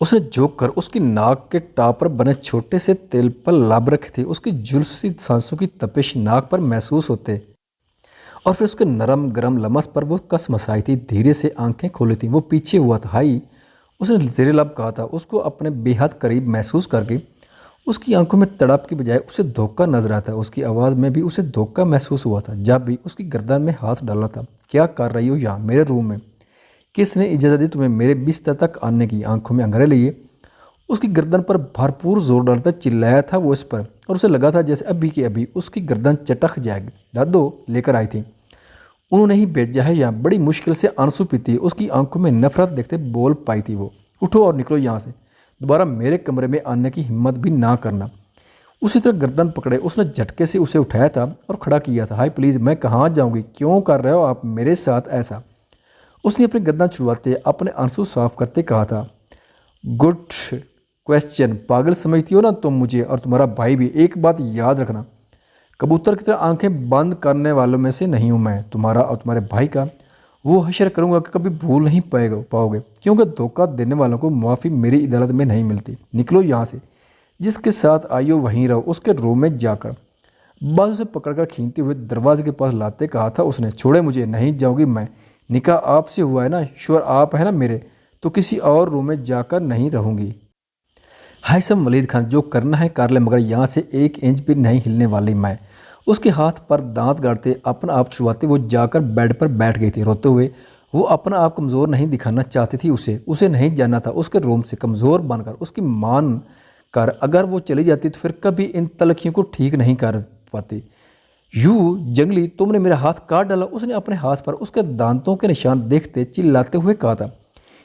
اس نے جھک کر اس کی ناک کے ٹاپ پر بنے چھوٹے سے تیل پر لب رکھے تھے۔ اس کی جھلسی سانسوں کی تپش ناک پر محسوس ہوتے اور پھر اس کے نرم گرم لمس پر وہ کس مسائی تھی۔ دھیرے سے آنکھیں کھولی تھیں، وہ پیچھے ہوا تھا۔ ہائی، اس نے زیر لب کہا تھا۔ اس کو اپنے بے حد قریب محسوس کر کے اس کی آنکھوں میں تڑپ کی بجائے اسے دھوکہ نظر آتا تھا۔ اس کی آواز میں بھی اسے دھوکہ محسوس ہوا تھا جب بھی اس کی گردن میں ہاتھ ڈالا تھا۔ کیا کر رہی ہو یہاں میرے روم میں؟ کس نے اجازت دی تمہیں میرے بستر تک آنے کی؟ آنکھوں میں انگارے لیے اس کی گردن پر بھرپور زور ڈالتا چلایا تھا وہ اس پر، اور اسے لگا تھا جیسے ابھی کے ابھی اس کی گردن چٹک جائے گی۔ دادو لے کر آئی تھی، انہوں نے ہی بھیجا ہے یہاں۔ بڑی مشکل سے آنسو پیتی اس کی آنکھوں میں نفرت دیکھتے بول پائی تھی وہ۔ اٹھو اور نکلو یہاں سے، دوبارہ میرے کمرے میں آنے کی ہمت بھی نہ کرنا۔ اسی طرح گردن پکڑے اس نے جھٹکے سے اسے اٹھایا تھا اور کھڑا کیا تھا۔ ہائی پلیز، میں کہاں جاؤں گی؟ کیوں کر رہے ہو آپ میرے ساتھ ایسا؟ اس نے اپنی گردن چھڑواتے اپنے آنسو صاف کرتے کہا تھا۔ گڈ کویسچن، پاگل سمجھتی ہو نا تم مجھے، اور تمہارا بھائی بھی۔ ایک بات یاد رکھنا، کبوتر کی طرح آنکھیں بند کرنے والوں میں سے نہیں ہوں میں۔ تمہارا اور تمہارے بھائی کا وہ حشر کروں گا کہ کبھی بھول نہیں پاؤ گے، کیونکہ دھوکہ دینے والوں کو معافی میری عدالت میں نہیں ملتی۔ نکلو یہاں سے، جس کے ساتھ آئی ہو وہیں رہو، اس کے روم میں جا کر۔ بازو سے پکڑ کر کھینچتے ہوئے دروازے کے پاس لاتے کہا تھا اس نے۔ چھوڑے مجھے، نہیں جاؤں گی میں۔ نکاح آپ سے ہوا ہے نا، شوہر آپ ہے نا میرے، تو کسی اور روم میں جا کر نہیں رہوں گی۔ ہیثم ولید خان، جو کرنا ہے کر لے، مگر یہاں سے ایک انچ بھی نہیں ہلنے والی میں۔ اس کے ہاتھ پر دانت گاڑتے اپنا آپ چھڑواتے وہ جا کر بیڈ پر بیٹھ گئی تھی روتے ہوئے۔ وہ اپنا آپ کمزور نہیں دکھانا چاہتی تھی، اسے نہیں جانا تھا اس کے روم سے کمزور بن کر۔ اس کی مان کر اگر وہ چلی جاتی تو پھر کبھی ان تلخیوں کو ٹھیک نہیں کر پاتی۔ یوں جنگلی، تم نے میرا ہاتھ کاٹ ڈالا۔ اس نے اپنے ہاتھ پر اس کے دانتوں کے نشان دیکھتے چلاتے ہوئے کہا تھا۔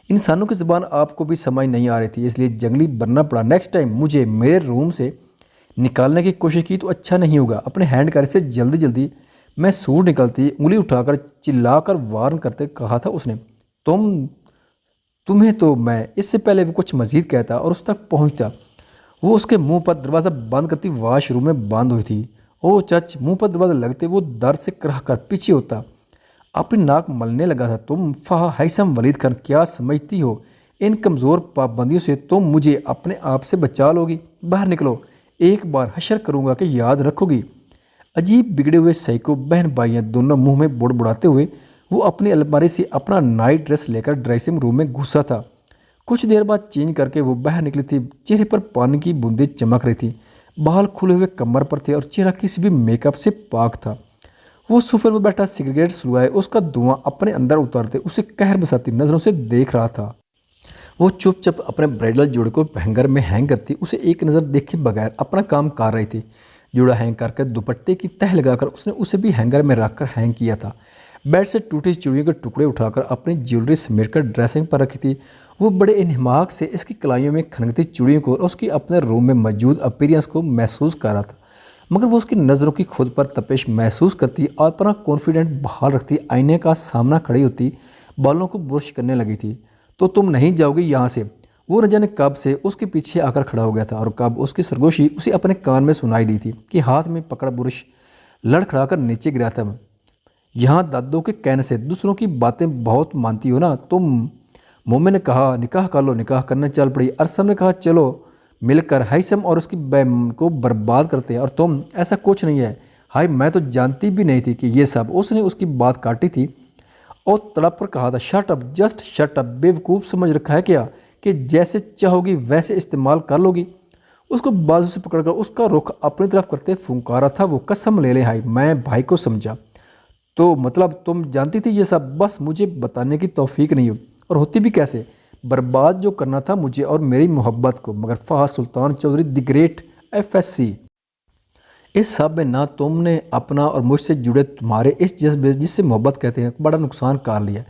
انسانوں کی زبان آپ کو بھی سمجھ نہیں آ رہی تھی، اس لیے جنگلی بننا پڑا۔ نیکسٹ ٹائم مجھے میرے روم سے نکالنے کی کوشش کی تو اچھا نہیں ہوگا۔ اپنے ہینڈ کر سے جلدی جلدی میں سوٹ نکلتی انگلی اٹھا کر چلا کر وارن کرتے کہا تھا اس نے۔ تمہیں تو میں اس سے پہلے وہ کچھ مزید کہتا اور اس تک پہنچتا، وہ اس کے منہ پر دروازہ بند کرتی واش روم میں بند ہوئی تھی۔ او چچ، منہ پر دروازہ لگتے وہ درد سے کرہ کر پیچھے ہوتا، اپنی ناک ملنے لگا تھا۔ تم ہیثم ولید خان کیا سمجھتی ہو ان کمزور پابندیوں سے تم مجھے اپنے آپ سے بچا لو گی؟ باہر نکلو، ایک بار حشر کروں گا کہ یاد رکھو گی۔ عجیب بگڑے ہوئے سائیکو بہن بھائیاں دونوں منہ میں بڑبڑاتے ہوئے وہ اپنی الماری سے اپنا نائٹ ڈریس لے کر ڈریسنگ روم میں گھسا تھا۔ کچھ دیر بعد چینج کر کے وہ باہر نکلی تھی۔ چہرے پر پانی کی بوندیں چمک رہی تھی، بال کھلے ہوئے کمر پر تھے اور چہرہ کسی بھی میک اپ سے پاک تھا۔ وہ صوفے پر بیٹھا سگریٹ سلوائے اس کا دھواں اپنے اندر اتارتے اسے قہر بساتی نظروں سے دیکھ رہا تھا۔ وہ چپ چپ اپنے برائڈل جوڑے کو ہینگر میں ہینگ کرتی اسے ایک نظر دیکھے بغیر اپنا کام کر رہی تھی۔ جوڑا ہینگ کر کے دوپٹے کی تہ لگا کر اس نے اسے بھی ہینگر میں رکھ کر ہینگ کیا تھا۔ بیڈ سے ٹوٹی چوڑیوں کے ٹکڑے اٹھا کر اپنی جیولری سمیٹ کر ڈریسنگ پر رکھی تھی۔ وہ بڑے انہماک سے اس کی کلائیوں میں کھنکتی چوڑیوں کو اور اس کی اپنے روم میں موجود اپیرینس کو محسوس کر رہا تھا، مگر وہ اس کی نظروں کی خود پر تپش محسوس کرتی اور اپنا کانفیڈنٹ بحال رکھتی آئینے کا سامنا کھڑی ہوتی، بالوں کو برش کرنے لگی تھی۔ تو تم نہیں جاؤ گی یہاں سے؟ وہ نہ جانے کب سے اس کے پیچھے آ کر کھڑا ہو گیا تھا اور کب اس کی سرگوشی اسے اپنے کان میں سنائی دی تھی کہ ہاتھ میں پکڑا برش لڑکھڑا کر نیچے گرا تھا۔ یہاں دادوں کے کہنے سے دوسروں کی باتیں بہت مانتی ہو نا تم؟ مومن نے کہا نکاح کر لو، نکاح کرنے چل پڑی۔ ارسم نے کہا چلو مل کر ہیثم اور اس کی بہن کو برباد کرتے ہیں، اور تم؟ ایسا کچھ نہیں ہے۔ ہائی، میں تو جانتی بھی نہیں تھی کہ یہ سب۔ اس نے اس کی بات کاٹی تھی اور تڑپ پر کہا تھا shut up, just shut up. بے وقوف سمجھ رکھا ہے کیا کہ جیسے چاہو گی ویسے استعمال کر لو گی؟ اس کو بازو سے پکڑ کر اس کا رخ اپنی طرف کرتے پھنکارا تھا وہ۔ قسم لے لے ہائی، میں بھائی کو سمجھا۔ تو مطلب تم جانتی تھی یہ سب، بس مجھے بتانے کی توفیق نہیں ہوئی، اور ہوتی بھی کیسے؟ برباد جو کرنا تھا مجھے اور میری محبت کو۔ مگر فہد سلطان چودھری دی گریٹ FSC، اس سب میں نہ تم نے اپنا اور مجھ سے جڑے تمہارے اس جذبے جس سے محبت کہتے ہیں بڑا نقصان کر لیا۔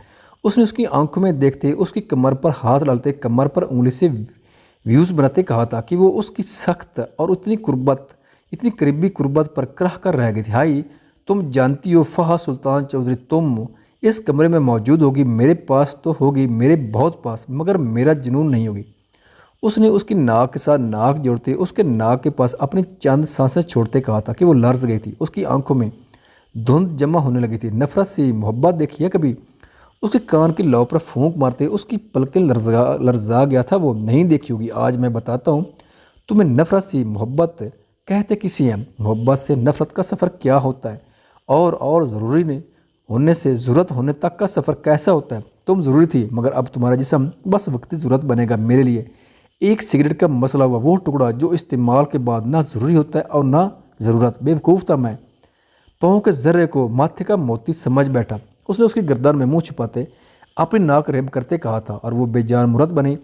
اس نے اس کی آنکھوں میں دیکھتے اس کی کمر پر ہاتھ ڈالتے کمر پر انگلی سے ویوز بناتے کہا تھا کہ وہ اس کی سخت اور اتنی قریبی قربت پر کرہ کر رہ گئی تھی۔ ہائی، تم جانتی ہو فہد سلطان چودھری، تم اس کمرے میں موجود ہوگی، میرے پاس تو ہوگی، میرے بہت پاس، مگر میرا جنون نہیں ہوگی۔ اس نے اس کی ناک کے ساتھ ناک جوڑتے اس کے ناک کے پاس اپنی چند سانسیں چھوڑتے کہا تھا کہ وہ لرز گئی تھی۔ اس کی آنکھوں میں دھند جمع ہونے لگی تھی۔ نفرت سی محبت دیکھی ہے کبھی؟ اس کے کان کی لو پر پھونک مارتے اس کی پلکیں لرزا گیا تھا۔ وہ نہیں دیکھی ہوگی، آج میں بتاتا ہوں تمہیں نفرت سی محبت کہتے کسی ہیں، محبت سے نفرت کا سفر کیا ہوتا ہے، اور ضروری نہیں ہونے سے ضرورت ہونے تک کا سفر کیسا ہوتا ہے۔ تم ضروری تھی، مگر اب تمہارا جسم بس وقتی ضرورت بنے گا میرے لیے۔ ایک سگریٹ کا مسئلہ ہوا، وہ ٹکڑا جو استعمال کے بعد نہ ضروری ہوتا ہے اور نہ ضرورت۔ بے وقوف تھا میں، پاؤں کے ذرے کو ماتھے کا موتی سمجھ بیٹھا۔ اس نے اس کی گردن میں منہ چھپاتے اپنی ناک ریب کرتے کہا تھا، اور وہ بے جان مرد بنی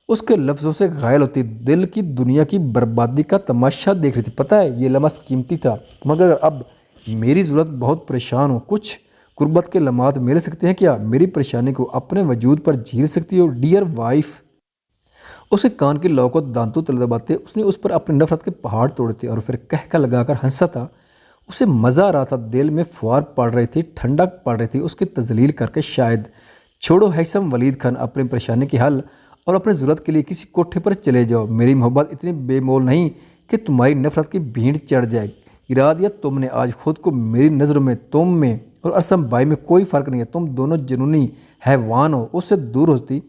اس کے لفظوں سے غائل ہوتی دل کی دنیا کی بربادی کا تماشا دیکھ رہی تھی۔ پتہ ہے یہ لمحہ قیمتی تھا، مگر اب میری ضرورت بہت پریشان ہوں، کچھ قربت کے لمحات مل سکتے ہیں کیا؟ میری پریشانی کو اپنے وجود پر جھیل سکتی ہو ڈیئر وائف؟ اس کے کان کی لو کو دانتوں تلے دباتے اس نے اس پر اپنے نفرت کے پہاڑ توڑے تھے، اور پھر کہکا لگا کر ہنسا تھا۔ اسے مزہ آ رہا تھا، دل میں فوار پڑ رہی تھی، ٹھنڈک پڑ رہی تھی اس کی تذلیل کر کے۔ شاید چھوڑو ہیثم ولید خان، اپنی پریشانی کے حل اور اپنی ضرورت کے لیے کسی کوٹھے پر چلے جاؤ۔ میری محبت اتنی بے مول نہیں کہ تمہاری نفرت کی بھیڑ چڑھ جائے۔ گرا دیا تم نے آج خود کو میری نظروں میں۔ تم میں اور ارسم بھائی میں کوئی فرق نہیں ہے، تم دونوں جنونی حیوان ہو۔ اس سے دور ہوتی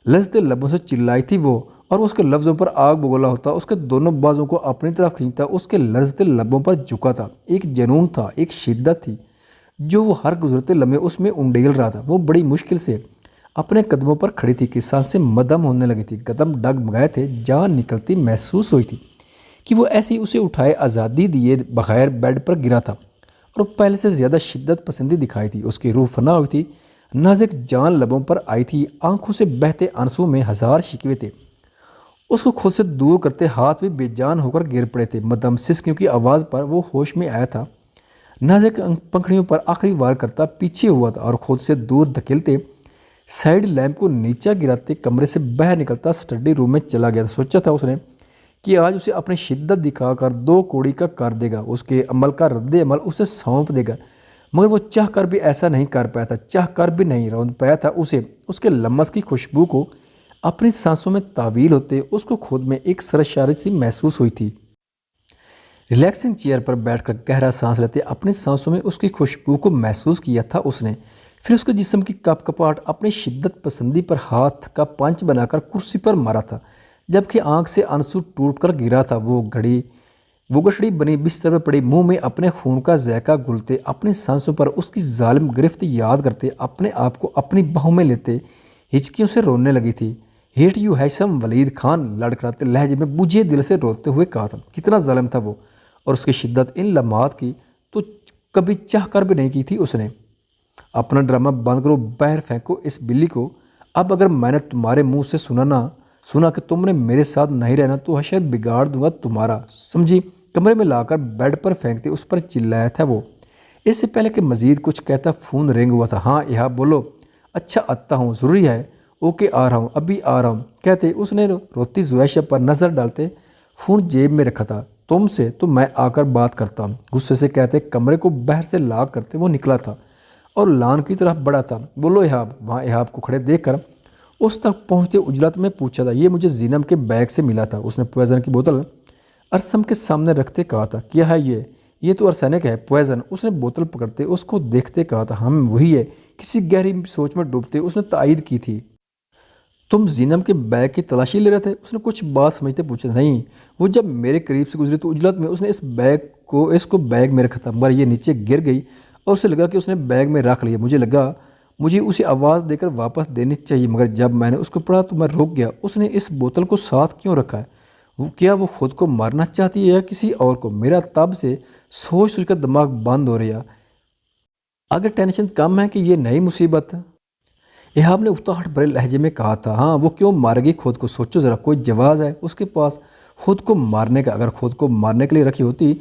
لذتے لبوں سے چلائی تھی وہ، اور اس کے لفظوں پر آگ بگولا ہوتا، اس کے دونوں بازوں کو اپنی طرف کھینچتا، اس کے لذتے لبوں پر جھکا تھا۔ ایک جنون تھا، ایک شدت تھی جو وہ ہر گزرتے لمحے اس میں انڈیل رہا تھا۔ وہ بڑی مشکل سے اپنے قدموں پر کھڑی تھی کہ سانسیں مدھم ہونے لگی تھی، قدم ڈگمگائے تھے، جان نکلتی محسوس ہوئی تھی کہ وہ ایسی اسے اٹھائے آزادی دیے بغیر بیڈ پر گرا تھا، اور پہلے سے زیادہ شدت پسندی دکھائی تھی۔ اس کی روح فنا ہوئی تھی، نازک جان لبوں پر آئی تھی، آنکھوں سے بہتے آنسوں میں ہزار شکوے تھے۔ اس کو خود سے دور کرتے ہاتھ بھی بے جان ہو کر گر پڑے تھے۔ مدھم سسکیوں کی آواز پر وہ ہوش میں آیا تھا، نازک پنکھڑیوں پر آخری وار کرتا پیچھے ہوا تھا، اور خود سے دور دھکیلتے سائیڈ لیمپ کو نیچے گراتے کمرے سے باہر نکلتا اسٹڈی روم میں چلا گیا تھا۔ سوچا تھا اس نے کہ آج اسے اپنی شدت دکھا کر دو کوڑی کا کر دے گا، اس کے عمل کا رد عمل اسے سونپ دے گا، مگر وہ چاہ کر بھی ایسا نہیں کر پایا تھا، چاہ کر بھی نہیں روند پایا تھا اسے۔ اس کے لمس کی خوشبو کو اپنی سانسوں میں تعویل ہوتے اس کو خود میں ایک سرشاری سی محسوس ہوئی تھی۔ ریلیکسنگ چیئر پر بیٹھ کر گہرا سانس لیتے اپنی سانسوں میں اس کی خوشبو کو محسوس کیا تھا اس نے۔ پھر اس کے جسم کی کپ کپاہٹ اپنی شدت پسندی پر ہاتھ کا پنچ بنا کر کرسی پر مارا تھا، جبکہ آنکھ سے آنسو ٹوٹ کر گرا تھا۔ وہ گٹھڑی بنی بستر پر پڑی، منہ میں اپنے خون کا ذائقہ گھلتے، اپنی سانسوں پر اس کی ظالم گرفت یاد کرتے، اپنے آپ کو اپنی باہوں میں لیتے ہچکیوں سے رونے لگی تھی۔ ہیٹ یو ہیثم ولید خان، لڑکھڑاتے لہجے میں بجھے دل سے روتے ہوئے کہا تھا۔ کتنا ظالم تھا وہ، اور اس کی شدت ان لمحات کی تو کبھی چاہ کر بھی نہیں کی تھی اس نے۔ اپنا ڈرامہ بند کرو، باہر پھینکو اس بلی کو۔ اب اگر میں نے تمہارے منہ سے سنا کہ تم نے میرے ساتھ نہیں رہنا تو حشر بگاڑ دوں گا تمہارا، سمجھی؟ کمرے میں لا کر بیڈ پر پھینکتے اس پر چلایا تھا وہ۔ اس سے پہلے کہ مزید کچھ کہتا فون رنگ ہوا تھا۔ ہاں یہاں بولو۔ اچھا آتا ہوں، ضروری ہے؟ اوکے آ رہا ہوں، ابھی آ رہا ہوں کہتے اس نے روتی زویشہ پر نظر ڈالتے فون جیب میں رکھا تھا۔ تم سے تو میں آ کر بات کرتا ہوں، غصے سے کہتے کمرے کو باہر سے لاک کرتے وہ نکلا تھا اور لان کی طرف بڑھا تھا۔ بولو احاب۔ وہاں احاب کو کھڑے دیکھ کر اس تک پہنچتے اجلت میں پوچھا تھا، یہ مجھے زینب کے بیگ سے ملا تھا۔ اس نے پوائزن کی بوتل ارسم کے سامنے رکھتے کہا تھا، کیا ہے یہ تو ارسینک ہے پوائزن۔ اس نے بوتل پکڑتے اس کو دیکھتے کہا تھا، ہم وہی ہے۔ کسی گہری سوچ میں ڈوبتے اس نے تائید کی تھی، تم زینب کے بیگ کی تلاشی لے رہے تھے؟ اس نے کچھ بات سمجھتے پوچھا، نہیں، وہ جب میرے قریب سے گزری تو اجلت میں اس نے اس کو بیگ میں رکھا تھا، مگر یہ نیچے گر گئی اور اسے لگا کہ اس نے بیگ میں رکھ لیا۔ مجھے لگا مجھے اسے آواز دے کر واپس دینی چاہیے، مگر جب میں نے اس کو پڑھا تو میں رک گیا۔ اس نے اس بوتل کو ساتھ کیوں رکھا ہے؟ کیا وہ خود کو مارنا چاہتی ہے یا کسی اور کو؟ میرا تب سے سوچ کر دماغ بند ہو رہا۔ اگر ٹینشن کم ہے کہ یہ نئی مصیبت ہے؟ احاب نے اتاہٹ بھرے لہجے میں کہا تھا، ہاں وہ کیوں مارے گی خود کو؟ سوچو ذرا، کوئی جواز ہے اس کے پاس خود کو مارنے کا؟ اگر خود کو مارنے کے لیے رکھی ہوتی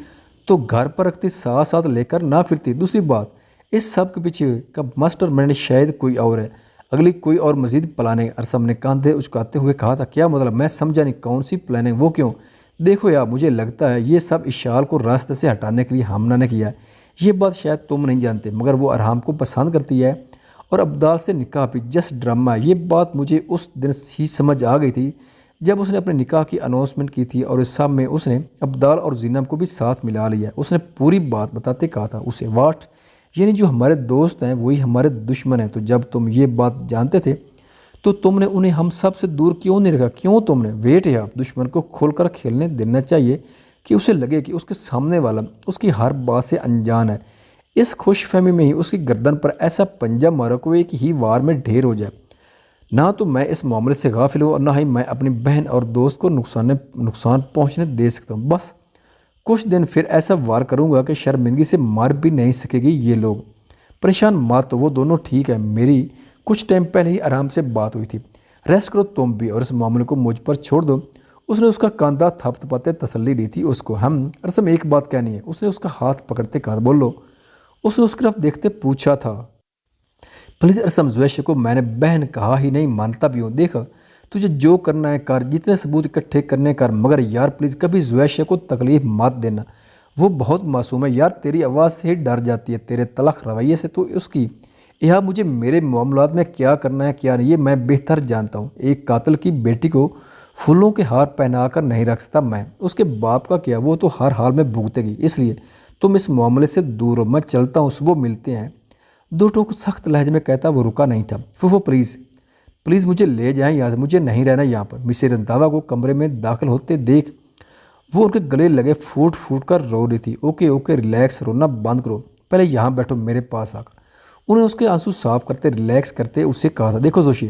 تو گھر پر رکھتی، ساتھ ساتھ لے کر نہ پھرتی۔ دوسری بات، اس سب کے پیچھے کا ماسٹر مائنڈ شاید کوئی اور ہے، اگلی کوئی اور مزید پلاننگ۔ ارسم نے کاندھے اچکاتے ہوئے کہا تھا، کیا مطلب؟ میں سمجھا نہیں، کون سی پلاننگ؟ وہ کیوں؟ دیکھو یار، مجھے لگتا ہے یہ سب اشال کو راستے سے ہٹانے کے لیے حملہ نے کیا ہے۔ یہ بات شاید تم نہیں جانتے، مگر وہ ارحام کو پسند کرتی ہے اور ابدال سے نکاح بھی جسٹ ڈرامہ ہے۔ یہ بات مجھے اس دن ہی سمجھ آ گئی تھی جب اس نے اپنے نکاح کی اناؤنسمنٹ کی تھی، اور اس سب میں اس نے ابدال اور زینب کو بھی ساتھ ملا لیا۔ اس نے پوری بات بتاتے کہا تھا اسے، واٹ یعنی جو ہمارے دوست ہیں وہی ہمارے دشمن ہیں۔ تو جب تم یہ بات جانتے تھے تو تم نے انہیں ہم سب سے دور کیوں نہیں رکھا؟ کیوں تم نے ویٹ ہے؟ آپ دشمن کو کھول کر کھیلنے دینا چاہیے کہ اسے لگے کہ اس کے سامنے والا اس کی ہر بات سے انجان ہے۔ اس خوش فہمی میں ہی اس کی گردن پر ایسا پنجہ مارو کہ وہ ایک ہی وار میں ڈھیر ہو جائے۔ نہ تو میں اس معاملے سے غافل ہوں اور نہ ہی میں اپنی بہن اور دوست کو نقصان پہنچنے دے سکتا ہوں۔ بس کچھ دن پھر ایسا وار کروں گا کہ شرمندگی سے مار بھی نہیں سکے گی یہ لوگ۔ پریشان مات تو وہ دونوں ٹھیک ہے، میری کچھ ٹائم پہلے ہی آرام سے بات ہوئی تھی، ریسٹ کرو تم بھی اور اس معاملے کو مجھ پر چھوڑ دو۔ اس نے اس کا کاندھا تھپ تھپاتے تسلی دی تھی اس کو۔ ارسم ایک بات کہنی ہے، اس نے اس کا ہاتھ پکڑتے کہا، بولو۔ اس نے اس کی طرف دیکھتے پوچھا تھا۔ پلیز ارسم، زویشہ کو میں نے بہن کہا ہی نہیں، مانتا بھی ہوں، دیکھ تجھے جو کرنا ہے کر، جتنے ثبوت اکٹھے کرنے کر، مگر یار پلیز کبھی زویشہ کو تکلیف مت دینا، وہ بہت معصوم ہے یار، تیری آواز سے ہی ڈر جاتی ہے، تیرے تلخ رویے سے تو اس کی۔ یہاں مجھے میرے معاملات میں کیا کرنا ہے کیا نہیں یہ میں بہتر جانتا ہوں۔ ایک قاتل کی بیٹی کو پھولوں کے ہار پہنا کر نہیں رکھ سکتا میں، اس کے باپ کا کیا، وہ تو ہر حال میں بھگتے گی، اس لیے تم اس معاملے سے دور ہو، میں چلتا ہوں، صبح ملتے ہیں۔ دو ٹوک سخت لہجے میں کہتا وہ رکا نہیں تھا۔ فوفو پلیز مجھے لے جائیں یہاں سے، مجھے نہیں رہنا یہاں پر۔ مسز رنتھاوا کو کمرے میں داخل ہوتے دیکھ وہ ان کے گلے لگے پھوٹ پھوٹ کر رو رہی تھی۔ اوکے ریلیکس، رونا بند کرو، پہلے یہاں بیٹھو میرے پاس آ کر۔ انہوں نے اس کے آنسو صاف کرتے ریلیکس کرتے اسے کہا تھا، دیکھو زوشی،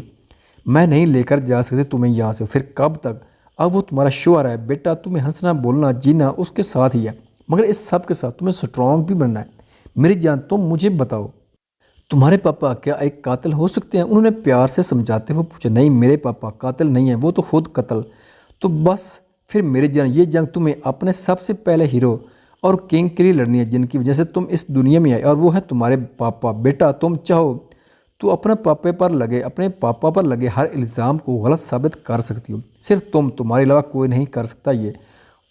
میں نہیں لے کر جا سکتے تمہیں یہاں سے، پھر کب تک؟ اب وہ تمہارا شوہر ہے بیٹا، تمہیں ہنسنا بولنا جینا اس کے ساتھ ہی ہے، مگر اس سب کے ساتھ تمہیں سٹرانگ بھی بننا ہے۔ میری جان تم مجھے بتاؤ، تمہارے پاپا کیا ایک قاتل ہو سکتے ہیں؟ انہوں نے پیار سے سمجھاتے ہوئے پوچھا۔ نہیں، میرے پاپا قاتل نہیں ہیں، وہ تو خود قتل۔ تو بس پھر میری جان یہ جنگ تمہیں اپنے سب سے پہلے ہیرو اور کنگ کے لیے لڑنی ہے، جن کی وجہ سے تم اس دنیا میں آئے، اور وہ ہے تمہارے پاپا۔ بیٹا تم چاہو تو اپنے پاپا پر لگے ہر الزام کو غلط ثابت کر سکتی ہو، صرف تمہارے علاوہ کوئی نہیں کر سکتا یہ۔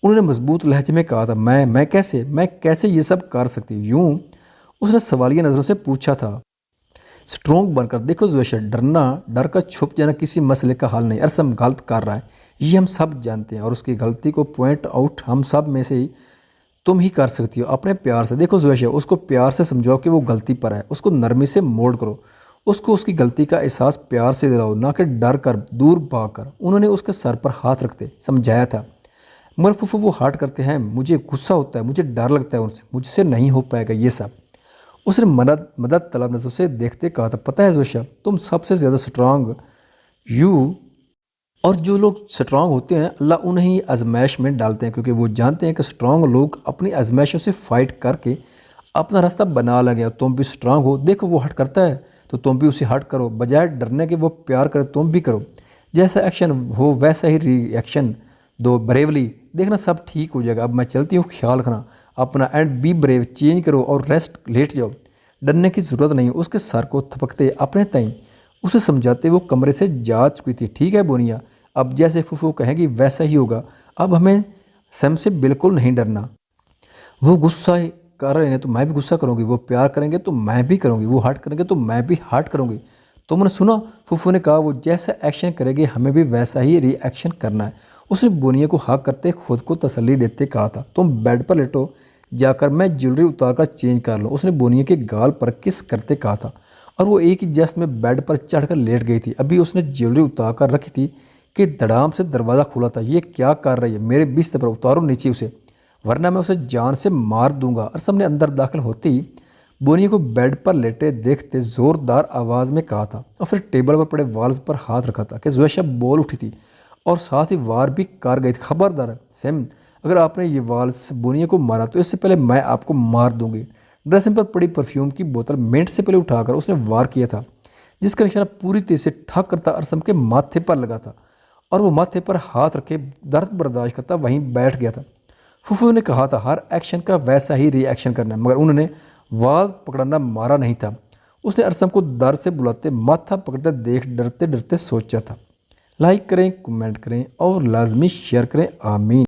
انہوں نے مضبوط لہجے میں کہا تھا۔ میں کیسے یہ سب کر سکتی ہوں؟ یوں اس نے سوالیہ نظروں سے پوچھا تھا۔ سٹرونگ بن کر دیکھو زویشہ، ڈر کر چھپ جانا کسی مسئلے کا حل نہیں۔ ارسم غلط کر رہا ہے، یہ ہم سب جانتے ہیں، اور اس کی غلطی کو پوائنٹ آؤٹ ہم سب میں سے تم ہی کر سکتی ہو اپنے پیار سے۔ دیکھو زویشہ، اس کو پیار سے سمجھاؤ کہ وہ غلطی پر ہے، اس کو نرمی سے موڑ کرو، اس کو اس کی غلطی کا احساس پیار سے دلاؤ، نہ کہ ڈر کر دور بھاگ کر۔ انہوں نے اس کے سر پر ہاتھ رکھتے سمجھایا تھا۔ مگر پھوپھو وہ ہارٹ کرتے ہیں، مجھے غصہ ہوتا ہے، مجھے ڈر لگتا ہے ان سے، مجھ سے نہیں ہو پائے گا یہ سب۔ اس نے مدد طلب نظروں سے دیکھتے کہا تھا، پتہ ہے زویشہ، تم سب سے زیادہ سٹرانگ اور جو لوگ سٹرانگ ہوتے ہیں اللہ انہیں آزمائش میں ڈالتے ہیں، کیونکہ وہ جانتے ہیں کہ سٹرانگ لوگ اپنی آزمائشوں سے فائٹ کر کے اپنا راستہ بنا لگے۔ تم بھی سٹرانگ ہو، دیکھو وہ ہٹ کرتا ہے تو تم بھی اسے ہٹ کرو، بجائے ڈرنے کے وہ پیار کرے تم بھی کرو، جیسا ایکشن ہو ویسا ہی ری ایکشن دو، بریولی، دیکھنا سب ٹھیک ہو جائے گا۔ اب میں چلتی ہوں، خیال رکھنا اپنا، اینڈ بی بریو، چینج کرو اور ریسٹ، لیٹ جاؤ، ڈرنے کی ضرورت نہیں۔ اس کے سر کو تھپکتے اپنے تئیں اسے سمجھاتے وہ کمرے سے جا چکی تھی۔ ٹھیک ہے بونیا، اب جیسے پھوپھو کہیں گی ویسا ہی ہوگا، اب ہمیں سیم سے بالکل نہیں ڈرنا۔ وہ غصہ کر رہے ہیں تو میں بھی غصہ کروں گی، وہ پیار کریں گے تو میں بھی کروں گی، وہ ہارٹ کریں گے تو میں بھی ہارٹ کروں گی۔ تم نے سنا، پھوپھو نے کہا، وہ جیسا ایکشن کرے گے ہمیں بھی ویسا ہی ری ایکشن کرنا ہے۔ اس نے بونیا کو ہاک کرتے خود کو تسلی دیتے کہا تھا، تم بیڈ پر لیٹو جا کر، میں جیولری اتار کر چینج کر لوں۔ اس نے بونیا کے گال پر کس کرتے کہا تھا، اور وہ ایک ہی جست میں بیڈ پر چڑھ کر لیٹ گئی تھی۔ ابھی اس نے جیولری اتار کر رکھی تھی کہ دھڑام سے دروازہ کھلا تھا۔ یہ کیا کر رہی ہے؟ میرے بستر پر اتارو نیچے اسے، ورنہ میں اسے جان سے مار دوں گا۔ ارسم نے اندر داخل ہوتے ہی بونیا کو بیڈ پر لیٹے دیکھتے زوردار آواز میں کہا تھا، اور پھر ٹیبل پر پڑے والز پر ہاتھ رکھا تھا کہ زویشہ بول اٹھی تھی اور ساتھ ہی وار بھی کر گئی تھی۔ خبردار سیم، اگر آپ نے یہ والز بونیا کو مارا تو اس سے پہلے میں آپ کو مار دوں گی۔ ڈریسنگ پر پڑی پرفیوم کی بوتل منٹ سے پہلے اٹھا کر اس نے وار کیا تھا، جس کا نشانہ پوری تیزی سے ٹھک کرتا ارسم کے ماتھے پر لگا تھا، اور وہ ماتھے پر ہاتھ رکھے درد برداشت کرتا وہیں بیٹھ گیا تھا۔ پھوپھو نے کہا تھا ہر ایکشن کا ویسا ہی ری ایکشن کرنا ہے، مگر انہوں نے واز پکڑنا مارا نہیں تھا۔ اس نے ارسم کو در سے بلاتے ماتھا پکڑتے دیکھ ڈرتے ڈرتے سوچا تھا۔ لائک کریں، کمنٹ کریں اور لازمی شیئر کریں، آمین۔